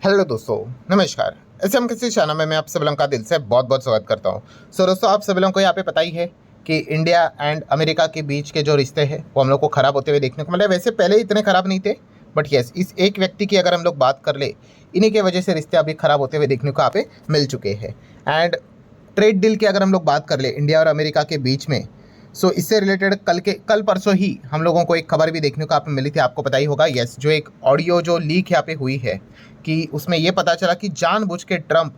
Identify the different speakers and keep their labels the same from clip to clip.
Speaker 1: Hello दोस्तों, नमस्कार। SM किसी चैनल में मैं आप सभी लोगों का दिल से बहुत बहुत स्वागत करता हूं। दोस्तों, आप सभी लोगों को यहाँ पे पता ही है कि इंडिया एंड अमेरिका के बीच के जो रिश्ते हैं वो हम लोग को ख़राब होते हुए देखने को मिले। वैसे पहले इतने ख़राब नहीं थे, बट यस, इस एक व्यक्ति की अगर हम लोग बात कर ले, इन्हीं के वजह से रिश्ते अभी ख़राब होते हुए देखने को यहाँ पे मिल चुके हैं। एंड ट्रेड डील की अगर हम लोग बात कर ले इंडिया और अमेरिका के बीच में, सो इससे रिलेटेड कल परसों ही हम लोगों को एक खबर भी देखने को यहाँ पे मिली थी। आपको पता ही होगा, यस, जो एक ऑडियो जो लीक यहाँ पे हुई है कि उसमें ये पता चला कि जानबूझ के ट्रंप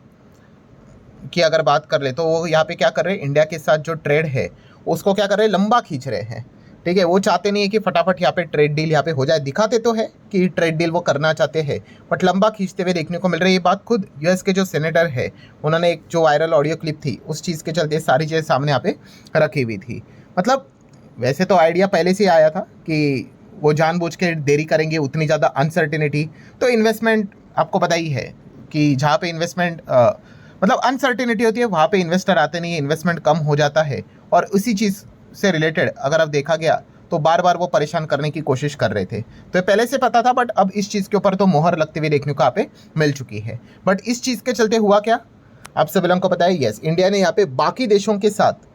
Speaker 1: की अगर बात कर ले तो वो यहाँ पे क्या कर रहे हैं, इंडिया के साथ जो ट्रेड है उसको क्या कर रहे हैं, लंबा खींच रहे हैं। ठीक है, वो चाहते नहीं है कि फटाफट यहाँ पे ट्रेड डील यहाँ पे हो जाए। दिखाते तो है कि ट्रेड डील वो करना चाहते हैं, बट लंबा खींचते हुए देखने को मिल रही है। ये बात खुद यूएस के जो सेनेटर है उन्होंने एक जो वायरल ऑडियो क्लिप थी उस चीज़ के चलते सारी चीज़ें सामने यहाँ पे रखी हुई थी। मतलब वैसे तो आइडिया पहले से ही आया था कि वो जानबूझ के देरी करेंगे, उतनी ज़्यादा अनसर्टिनिटी। तो इन्वेस्टमेंट आपको पता ही है कि जहाँ पे इन्वेस्टमेंट मतलब अनसर्टिनिटी होती है वहाँ पे इन्वेस्टर आते नहीं है, इन्वेस्टमेंट कम हो जाता है। और उसी चीज़ से रिलेटेड अगर अब देखा गया तो बार बार वो परेशान करने की कोशिश कर रहे थे। तो ये पहले से पता था, बट अब इस चीज़ के ऊपर तो मोहर लगते हुए देखने को यहाँ पे मिल चुकी है। बट इस चीज़ के चलते हुआ क्या, आप सभी लोगों को पता है, यस, इंडिया ने यहाँ पे बाकी देशों के साथ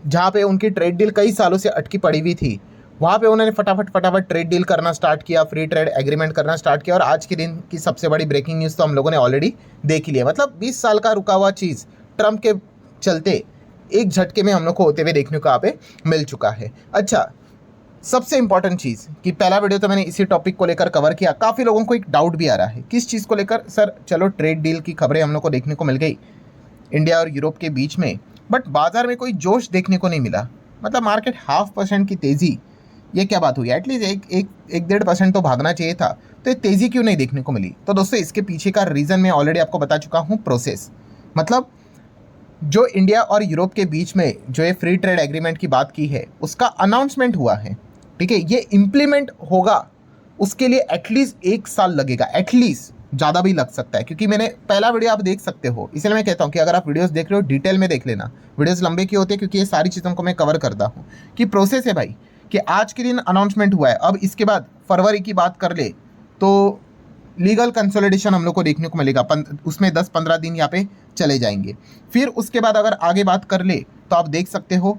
Speaker 1: जहाँ पे उनकी ट्रेड डील कई सालों से अटकी पड़ी हुई थी वहाँ पे उन्होंने फटाफट ट्रेड डील करना स्टार्ट किया, फ्री ट्रेड एग्रीमेंट करना स्टार्ट किया। और आज के दिन की सबसे बड़ी ब्रेकिंग न्यूज़ तो हम लोगों ने ऑलरेडी देख ही लिया। मतलब 20 साल का रुका हुआ चीज़ ट्रंप के चलते एक झटके में हम लोग को होते हुए देखने को यहाँ पे मिल चुका है। अच्छा, सबसे इंपॉर्टेंट चीज़ कि पहला वीडियो तो मैंने इसी टॉपिक को लेकर कवर किया। काफ़ी लोगों को एक डाउट भी आ रहा है किस चीज़ को लेकर, सर चलो ट्रेड डील की खबरें हम लोग को देखने को मिल गई इंडिया और यूरोप के बीच में, बट बाजार में कोई जोश देखने को नहीं मिला। मतलब मार्केट 0.5% की तेज़ी, ये क्या बात हुई? एटलीस्ट एक 1.5% तो भागना चाहिए था, तो ये तेज़ी क्यों नहीं देखने को मिली? तो दोस्तों, इसके पीछे का रीज़न मैं ऑलरेडी आपको बता चुका हूँ, प्रोसेस। मतलब जो इंडिया और यूरोप के बीच में जो ये फ्री ट्रेड एग्रीमेंट की बात की है उसका अनाउंसमेंट हुआ है। ठीक है, ये इम्प्लीमेंट होगा उसके लिए एटलीस्ट 1 साल लगेगा, एटलीस्ट, ज़्यादा भी लग सकता है। क्योंकि मैंने पहला वीडियो आप देख सकते हो, इसलिए मैं कहता हूँ कि अगर आप वीडियोस देख रहे हो डिटेल में देख लेना। वीडियोस लंबे क्यों होते हैं? क्योंकि ये सारी चीज़ों को मैं कवर करता हूँ कि प्रोसेस है भाई, कि आज के दिन अनाउंसमेंट हुआ है। अब इसके बाद फरवरी की बात कर ले तो लीगल कंसोलिडेशन हम लोग को देखने को मिलेगा, उसमें 10-15 दिन यहाँ पे चले जाएंगे। फिर उसके बाद अगर आगे बात कर ले तो आप देख सकते हो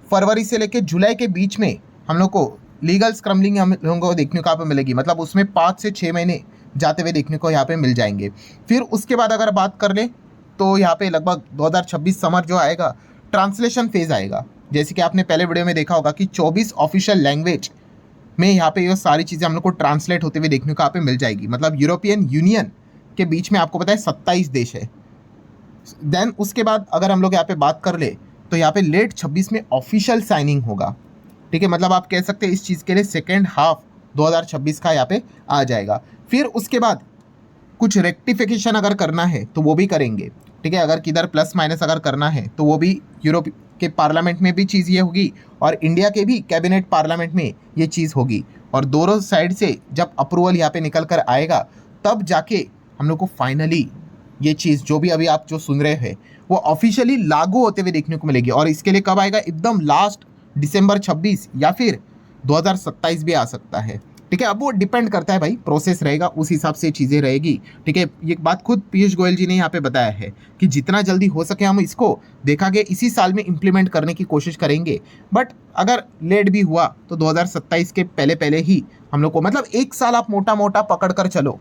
Speaker 1: फरवरी से लेकर जुलाई के बीच में हम लोग को लीगल स्क्रम्बलिंग हम लोगों को देखने को यहाँ पे मिलेगी। मतलब उसमें 5 से 6 महीने जाते हुए देखने को यहाँ पे मिल जाएंगे। फिर उसके बाद अगर बात कर ले तो यहाँ पे लगभग 2026 समर जो आएगा, ट्रांसलेशन फेज आएगा। जैसे कि आपने पहले वीडियो में देखा होगा कि 24 ऑफिशियल लैंग्वेज में यहाँ पे ये सारी चीज़ें हम लोग को ट्रांसलेट होते हुए देखने को यहाँ पे मिल जाएगी। मतलब यूरोपियन यूनियन के बीच में आपको पता है 27 देश है। देन उसके बाद अगर हम लोग यहाँ पे बात कर ले तो यहाँ पे लेट 26 में ऑफिशियल साइनिंग होगा। ठीक है, मतलब आप कह सकते हैं इस चीज़ के लिए सेकेंड हाफ 2026 का यहाँ पे आ जाएगा। फिर उसके बाद कुछ रेक्टिफिकेशन अगर करना है तो वो भी करेंगे। ठीक है, अगर किधर प्लस माइनस अगर करना है तो वो भी यूरोप के पार्लियामेंट में भी चीज़ ये होगी और इंडिया के भी कैबिनेट पार्लियामेंट में ये चीज़ होगी। और दोनों साइड से जब अप्रूवल यहाँ पे निकल कर आएगा तब जाके हम लोग को फाइनली ये चीज़ जो भी अभी आप जो सुन रहे हैं वो ऑफिशियली लागू होते हुए देखने को मिलेगी। और इसके लिए कब आएगा? एकदम लास्ट दिसंबर 26 या फिर 2027 भी आ सकता है। ठीक है, अब वो डिपेंड करता है भाई, प्रोसेस रहेगा उस हिसाब से चीज़ें रहेगी। ठीक है, ये बात खुद पीयूष गोयल जी ने यहाँ पे बताया है कि जितना जल्दी हो सके हम इसको देखा गया इसी साल में इम्प्लीमेंट करने की कोशिश करेंगे। बट अगर लेट भी हुआ तो 2027 के पहले पहले ही हम लोग को, मतलब 1 साल आप मोटा मोटा पकड़ कर चलो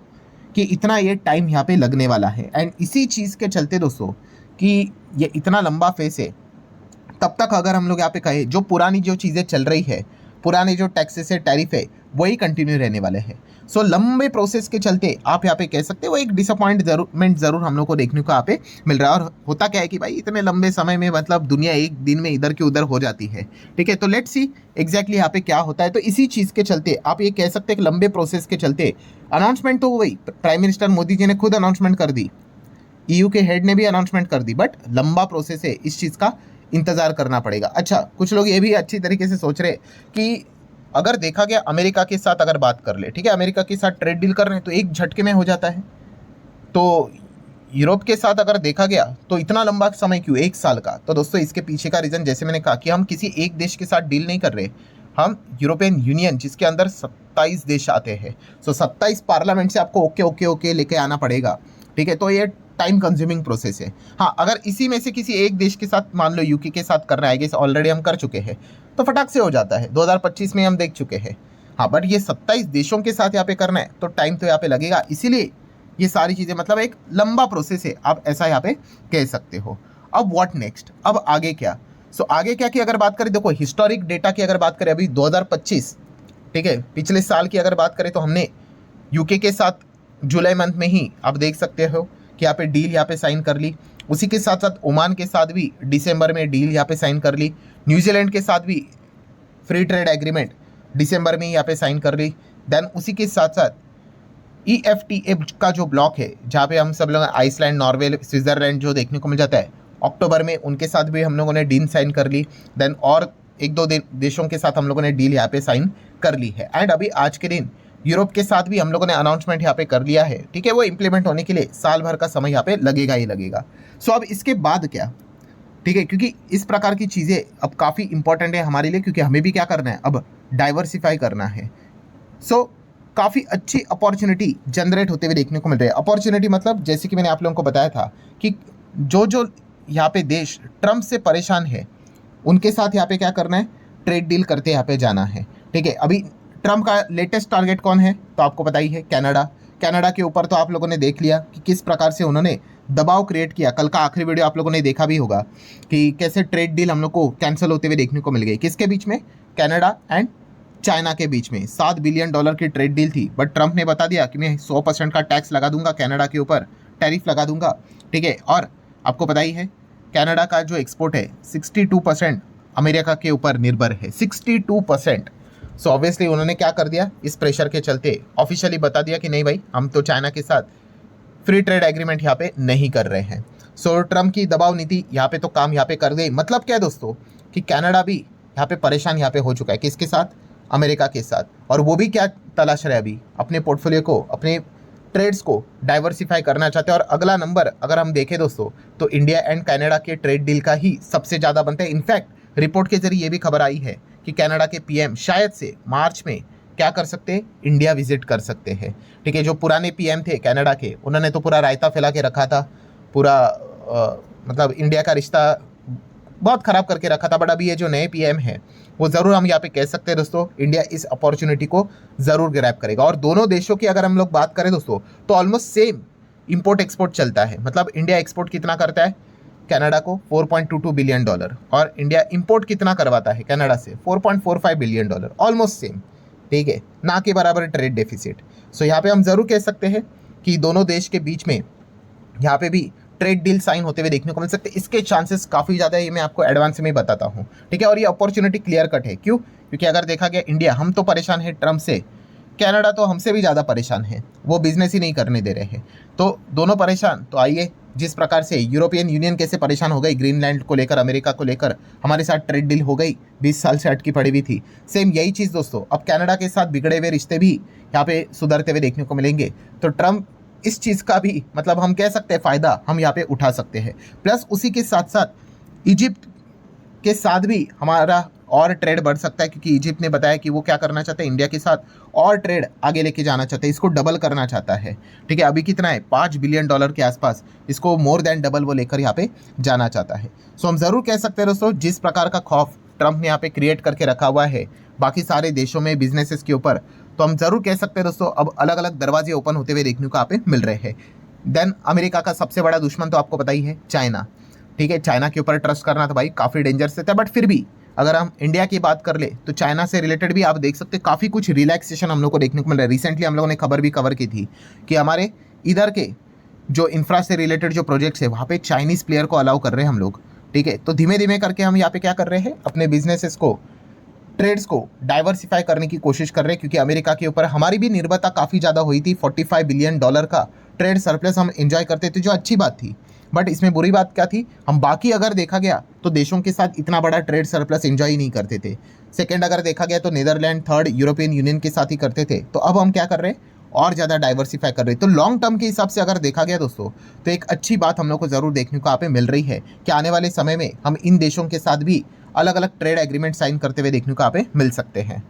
Speaker 1: कि इतना ये टाइम यहाँ पे लगने वाला है। एंड इसी चीज़ के चलते दोस्तों कि ये इतना लंबा फेस है, तब तक अगर हम लोग यहाँ पे कहें जो पुरानी जो चीज़ें चल रही है, पुराने जो टैक्सेस है, टैरिफ है, वही कंटिन्यू रहने वाले हैं। सो लंबे प्रोसेस के चलते आप यहाँ पे कह सकते हो एक डिसअपॉइंटमेंट जरूर हम लोग को देखने को यहाँ पे मिल रहा है। और होता क्या है कि भाई इतने लंबे समय में मतलब दुनिया एक दिन में इधर की उधर हो जाती है। ठीक है, तो लेट्स सी एग्जैक्टली यहाँ पे क्या होता है। तो इसी चीज़ के चलते आप ये कह सकते हैं कि लंबे प्रोसेस के चलते अनाउंसमेंट तो वही प्राइम मिनिस्टर मोदी जी ने खुद अनाउंसमेंट कर दी, ईयू के हेड ने भी अनाउंसमेंट कर दी, बट लंबा प्रोसेस है, इस चीज़ का इंतज़ार करना पड़ेगा। अच्छा, कुछ लोग ये भी अच्छी तरीके से सोच रहे कि अगर देखा गया अमेरिका के साथ अगर बात कर ले, ठीक है, अमेरिका के साथ ट्रेड डील कर रहे हैं तो एक झटके में हो जाता है। तो यूरोप के साथ अगर देखा गया तो इतना लंबा समय क्यों, 1 साल का? तो दोस्तों इसके पीछे का रीज़न, जैसे मैंने कहा कि हम किसी एक देश के साथ डील नहीं कर रहे, हम यूरोपियन यूनियन जिसके अंदर 27 देश आते हैं, सो 27 पार्लियामेंट से आपको ओके ओके ओके लेके आना पड़ेगा, ठीक है। तो ये टाइम कंज्यूमिंग प्रोसेस है। हाँ, अगर इसी में से किसी एक देश के साथ, मान लो यूके के साथ करना है, ऑलरेडी हम कर चुके हैं, तो फटाक से हो जाता है, 2025 में हम देख चुके हैं। हाँ, बट ये 27 देशों के साथ यहाँ पे करना है तो टाइम तो यहाँ पे लगेगा, इसीलिए ये सारी चीज़ें मतलब एक लंबा प्रोसेस है, आप ऐसा यहाँ पे कह सकते हो। अब व्हाट नेक्स्ट, अब आगे क्या? सो आगे क्या की अगर बात करें, देखो हिस्टोरिक डेटा की अगर बात करें अभी 2025, ठीक है, पिछले साल की अगर बात करें तो हमने यूके के साथ जुलाई मंथ में ही आप देख सकते हो कि यहाँ पे डील यहाँ पे साइन कर ली। उसी के साथ साथ ओमान के साथ भी दिसंबर में डील यहाँ पे साइन कर ली। न्यूजीलैंड के साथ भी फ्री ट्रेड एग्रीमेंट दिसंबर में ही यहाँ पे साइन कर ली। देन उसी के साथ साथ EFTA का जो ब्लॉक है, जहाँ पे हम सब लोग आइसलैंड, नॉर्वे, स्विट्जरलैंड जो देखने को मिल जाता है, अक्टूबर में उनके साथ भी हम लोगों ने डील साइन कर ली। देन और एक दो देशों के साथ हम लोगों ने डील यहाँ पे साइन कर ली है। एंड अभी आज के दिन यूरोप के साथ भी हम लोगों ने अनाउंसमेंट यहाँ पे कर लिया है, ठीक है। वो इंप्लीमेंट होने के लिए साल भर का समय यहाँ पे लगेगा ही लगेगा। सो अब इसके बाद क्या, ठीक है, क्योंकि इस प्रकार की चीज़ें अब काफ़ी इंपॉर्टेंट है हमारे लिए, क्योंकि हमें भी क्या करना है, अब डाइवर्सिफाई करना है। सो काफ़ी अच्छी अपॉर्चुनिटी जनरेट होते हुए देखने को मिल रही है। अपॉर्चुनिटी मतलब जैसे कि मैंने आप लोगों को बताया था कि जो जो यहाँ पे देश ट्रम्प से परेशान है, उनके साथ यहाँ पे क्या करना है, ट्रेड डील करते यहाँ पे जाना है, ठीक है। अभी ट्रम्प का लेटेस्ट टारगेट कौन है, तो आपको पता ही है, कनाडा। कनाडा के ऊपर तो आप लोगों ने देख लिया कि किस प्रकार से उन्होंने दबाव क्रिएट किया। कल का आखिरी वीडियो आप लोगों ने देखा भी होगा कि कैसे ट्रेड डील हम लोग को कैंसिल होते हुए देखने को मिल गई। किसके बीच में, कनाडा एंड चाइना के बीच में। $7 बिलियन की ट्रेड डील थी, बट ट्रम्प ने बता दिया कि मैं 100% का टैक्स लगा दूंगा कनाडा के ऊपर, टैरिफ लगा दूंगा, ठीक है। और आपको पता ही है कनाडा का जो एक्सपोर्ट है 62% अमेरिका के ऊपर निर्भर है, 62%। सो ऑब्वियसली उन्होंने क्या कर दिया, इस प्रेशर के चलते ऑफिशियली बता दिया कि नहीं भाई, हम तो चाइना के साथ फ्री ट्रेड एग्रीमेंट यहाँ पे नहीं कर रहे हैं। सो ट्रम्प की दबाव नीति यहाँ पे तो काम यहाँ पे कर गई। मतलब क्या है दोस्तों, कि कनाडा भी यहाँ पे परेशान यहाँ पे हो चुका है, किसके साथ, अमेरिका के साथ। और वो भी क्या तलाश रहे अभी, अपने पोर्टफोलियो को, अपने ट्रेड्स को डाइवर्सिफाई करना चाहते हैं। और अगला नंबर अगर हम देखें दोस्तों, तो इंडिया एंड कनाडा के ट्रेड डील का ही सबसे ज़्यादा बनता है। इनफैक्ट रिपोर्ट के जरिए ये भी खबर आई है कि कनाडा के PM शायद से मार्च में क्या कर सकते हैं, इंडिया विजिट कर सकते हैं, ठीक है। जो पुराने PM थे कनाडा के, उन्होंने तो पूरा रायता फैला के रखा था, पूरा मतलब इंडिया का रिश्ता बहुत ख़राब करके रखा था। बट अभी ये जो नए PM है, वो ज़रूर हम यहाँ पे कह सकते हैं दोस्तों, इंडिया इस अपॉर्चुनिटी को ज़रूर ग्रैब करेगा। और दोनों देशों की अगर हम लोग बात करें दोस्तों, तो ऑलमोस्ट सेम इंपोर्ट एक्सपोर्ट चलता है। मतलब इंडिया एक्सपोर्ट कितना करता है कनाडा को, $4.22 बिलियन, और इंडिया इंपोर्ट कितना करवाता है कनाडा से, $4.45 बिलियन, ऑलमोस्ट सेम, ठीक है, ना के बराबर ट्रेड डेफिसिट। सो यहाँ पे हम ज़रूर कह सकते हैं कि दोनों देश के बीच में यहाँ पे भी ट्रेड डील साइन होते हुए देखने को मिल सकते हैं। इसके चांसेस काफ़ी ज़्यादा है, ये मैं आपको एडवांस में बताता हूँ, ठीक है। और ये अपॉर्चुनिटी क्लियर कट है, क्यों, क्योंकि अगर देखा गया इंडिया, हम तो परेशान है ट्रम्प से, कनाडा तो हमसे भी ज़्यादा परेशान है, वो बिजनेस ही नहीं करने दे रहे हैं। तो दोनों परेशान, तो आइए जिस प्रकार से यूरोपियन यूनियन कैसे परेशान हो गई ग्रीनलैंड को लेकर, अमेरिका को लेकर, हमारे साथ ट्रेड डील हो गई, 20 साल से अटकी पड़ी हुई थी, सेम यही चीज़ दोस्तों अब कनाडा के साथ बिगड़े हुए रिश्ते भी यहाँ पे सुधरते हुए देखने को मिलेंगे। तो ट्रम्प इस चीज़ का भी मतलब हम कह सकते हैं फ़ायदा हम यहाँ पे उठा सकते हैं। प्लस उसी के साथ साथ इजिप्ट के साथ भी हमारा और ट्रेड बढ़ सकता है, क्योंकि इजिप्ट ने बताया कि वो क्या करना चाहते हैं, इंडिया के साथ और ट्रेड आगे लेके जाना चाहते हैं, इसको डबल करना चाहता है, ठीक है। अभी कितना है, $5 बिलियन के आसपास, इसको मोर देन डबल वो लेकर यहाँ पे जाना चाहता है। सो हम ज़रूर कह सकते हैं दोस्तों, जिस प्रकार का खौफ ट्रम्प ने यहाँ पे क्रिएट करके रखा हुआ है बाकी सारे देशों में बिजनेसेस के ऊपर, तो हम ज़रूर कह सकते हैं दोस्तों अब अलग अलग दरवाजे ओपन होते हुए देखने को यहाँ पे मिल रहे हैं। देन अमेरिका का सबसे बड़ा दुश्मन तो आपको पता ही है, चाइना, ठीक है। चाइना के ऊपर ट्रस्ट करना तो भाई काफ़ी डेंजरस रहता है, बट फिर भी अगर हम इंडिया की बात कर ले तो चाइना से रिलेटेड भी आप देख सकते हैं काफ़ी कुछ रिलैक्सेशन हम लोग को देखने को मिल रहा है। रिसेंटली हम लोगों ने खबर भी कवर की थी कि हमारे इधर के जो इंफ्रा से रिलेटेड जो प्रोजेक्ट्स है, वहाँ पे चाइनीज़ प्लेयर को अलाउ कर रहे हैं हम लोग, ठीक है। तो धीमे धीमे करके हम यहाँ पे क्या कर रहे हैं, अपने बिजनेसेस को, ट्रेड्स को डाइवर्सिफाई करने की कोशिश कर रहे हैं, क्योंकि अमेरिका के ऊपर हमारी भी निर्भरता काफ़ी ज़्यादा हुई थी। $45 बिलियन का ट्रेड सरप्लस हम एंजॉय करते थे, जो अच्छी बात थी। बट इसमें बुरी बात क्या थी, हम बाकी अगर देखा गया तो देशों के साथ इतना बड़ा ट्रेड सरप्लस एंजॉय ही नहीं करते थे। सेकंड अगर देखा गया तो नीदरलैंड, थर्ड यूरोपियन यूनियन के साथ ही करते थे। तो अब हम क्या कर रहे हैं, और ज़्यादा डाइवर्सिफाई कर रहे हैं। तो लॉन्ग टर्म के हिसाब से अगर देखा गया दोस्तों, तो एक अच्छी बात हम लोग को ज़रूर देखने को यहाँ पे मिल रही है कि आने वाले समय में हम इन देशों के साथ भी अलग अलग ट्रेड एग्रीमेंट साइन करते हुए देखने को यहाँ पे मिल सकते हैं।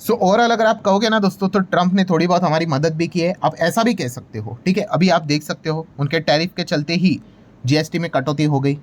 Speaker 1: सो ओवरऑल अगर आप कहोगे ना दोस्तों, तो ट्रंप ने थोड़ी बहुत हमारी मदद भी की है, आप ऐसा भी कह सकते हो। ठीक है, अभी आप देख सकते हो उनके टैरिफ के चलते ही जीएसटी में कटौती हो गई।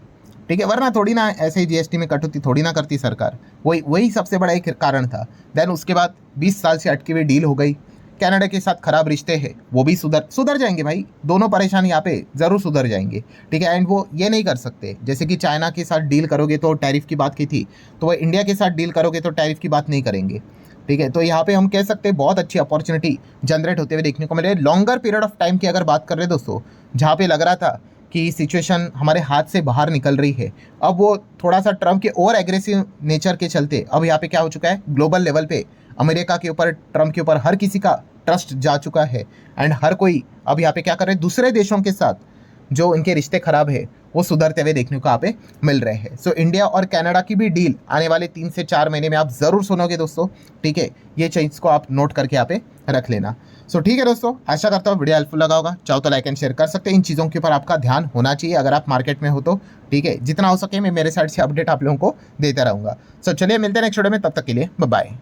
Speaker 1: ठीक है, वरना थोड़ी ना ऐसे ही जीएसटी में कटौती थोड़ी ना करती सरकार, वही सबसे बड़ा एक कारण था। देन उसके बाद 20 साल से अटकी हुई डील हो गई। कनाडा के साथ खराब रिश्ते हैं, वो भी सुधर जाएंगे भाई, दोनों परेशानी यहाँ पे ज़रूर सुधर जाएंगे। ठीक है, एंड वो ये नहीं कर सकते जैसे कि चाइना के साथ डील करोगे तो टैरिफ की बात की थी, तो वो इंडिया के साथ डील करोगे तो टैरिफ की बात नहीं करेंगे। ठीक है, तो यहाँ पे हम कह सकते हैं बहुत अच्छी अपॉर्चुनिटी जनरेट होते हुए देखने को मिले। लॉन्गर पीरियड ऑफ टाइम की अगर बात कर रहे दोस्तों, जहाँ पे लग रहा था कि सिचुएशन हमारे हाथ से बाहर निकल रही है, अब वो थोड़ा सा ट्रम्प के ओवर एग्रेसिव नेचर के चलते अब यहाँ पे क्या हो चुका है, ग्लोबल लेवल पे अमेरिका के ऊपर, ट्रम्प के ऊपर हर किसी का ट्रस्ट जा चुका है। एंड हर कोई अब यहाँ पे क्या कर रहे हैं, दूसरे देशों के साथ जो इनके रिश्ते खराब है वो सुधरते हुए देखने को यहाँ पे मिल रहे हैं। सो इंडिया और कनाडा की भी डील आने वाले 3 से 4 महीने में आप ज़रूर सुनोगे दोस्तों। ठीक है, ये चीज़ को आप नोट करके यहाँ पे रख लेना। सो ठीक है दोस्तों, आशा करता हूँ वीडियो हेल्पफुल लगा होगा। चाहो तो लाइक एंड शेयर कर सकते हैं, इन चीज़ों के ऊपर आपका ध्यान होना चाहिए अगर आप मार्केट में हो तो। ठीक है, जितना हो सके मैं मेरे साइड से अपडेट आप लोगों को देता रहूँगा। सो चलिए मिलते हैं नेक्स्ट वीडियो में, तब तक के लिए बाय बाय।